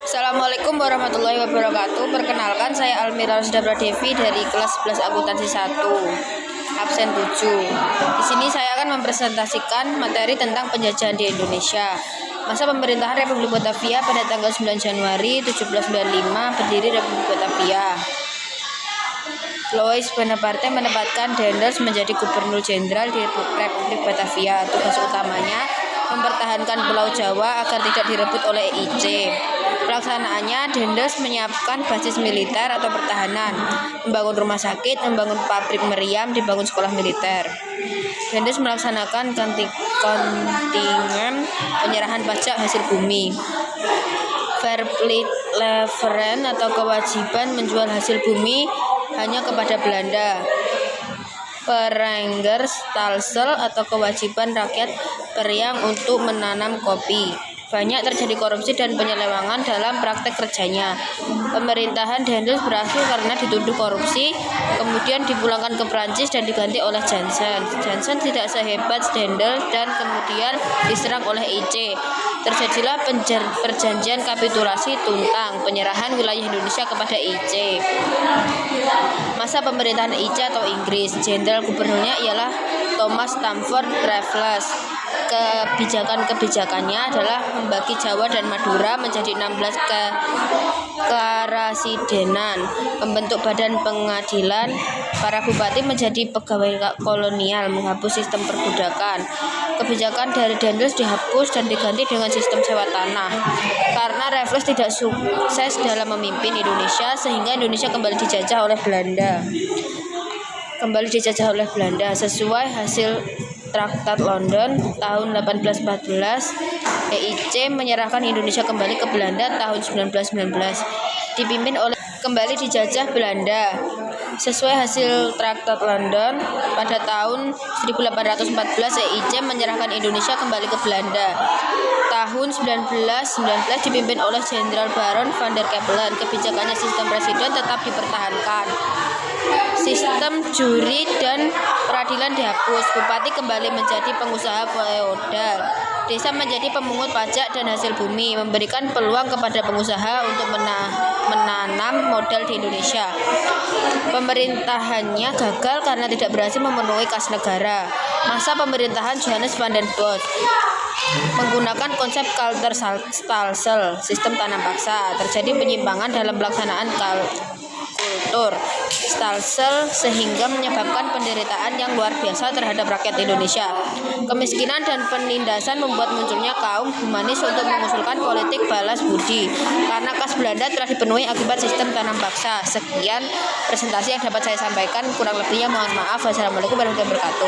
Assalamualaikum warahmatullahi wabarakatuh. Perkenalkan, saya Almira Rosda Devi dari kelas 11 akuntansi 1, absen 7. Di sini saya akan mempresentasikan materi tentang penjajahan di Indonesia. Masa pemerintahan Republik Batavia pada tanggal 9 Januari 1795, berdiri Republik Batavia. Louis Bonaparte menempatkan Daendels menjadi Gubernur Jenderal di Republik Batavia. Tugas utamanya mempertahankan Pulau Jawa agar tidak direbut oleh EIC. Pelaksanaannya, Daendels menyiapkan basis militer atau pertahanan, membangun rumah sakit, membangun pabrik meriam, dibangun sekolah militer. Daendels melaksanakan kontingen penyerahan pajak hasil bumi. Verplichtleveren atau kewajiban menjual hasil bumi hanya kepada Belanda. Perenggerstalsel atau kewajiban rakyat Periang untuk menanam kopi. Banyak terjadi korupsi dan penyelewengan dalam praktek kerjanya. Pemerintahan Daendels berhasil karena dituduh korupsi, kemudian dipulangkan ke Prancis dan diganti oleh Jansen. Jansen tidak sehebat Daendels dan kemudian diserang oleh EIC. Terjadilah perjanjian kapitulasi Tuntang, penyerahan wilayah Indonesia kepada EIC. Masa pemerintahan EIC atau Inggris, Jenderal Gubernurnya ialah Thomas Stamford Raffles. Kebijakannya adalah membagi Jawa dan Madura menjadi 16 karasidenan, membentuk badan pengadilan, para bupati menjadi pegawai kolonial, menghapus sistem perbudakan. Kebijakan dari Daendels dihapus dan diganti dengan sistem sewa tanah. Karena Raffles tidak sukses dalam memimpin Indonesia, sehingga Indonesia kembali dijajah oleh Belanda. Sesuai hasil Traktat London tahun 1814, EIC menyerahkan Indonesia kembali ke Belanda tahun 1919, dipimpin oleh kembali dijajah Belanda. Sesuai hasil Traktat London, pada tahun 1814 EIC menyerahkan Indonesia kembali ke Belanda. Tahun 1919 dipimpin oleh Jenderal Baron van der Kempelen. Kebijakannya sistem presiden tetap dipertahankan. Sistem juri dan peradilan dihapus. Bupati kembali menjadi pengusaha feodal. Desa menjadi pemungut pajak dan hasil bumi, memberikan peluang kepada pengusaha untuk menanam modal di Indonesia. Pemerintahannya gagal karena tidak berhasil memenuhi kas negara. Masa pemerintahan Johannes van den Bosch menggunakan konsep Kalterstalsel, sistem tanam paksa. Terjadi penyimpangan dalam pelaksanaan kultur Stalsel sehingga menyebabkan penderitaan yang luar biasa terhadap rakyat Indonesia. Kemiskinan dan penindasan membuat munculnya kaum humanis untuk mengusulkan politik balas budi karena kas Belanda telah dipenuhi akibat sistem tanam paksa. Sekian presentasi yang dapat saya sampaikan, kurang lebihnya mohon maaf. Wassalamualaikum warahmatullahi wabarakatuh.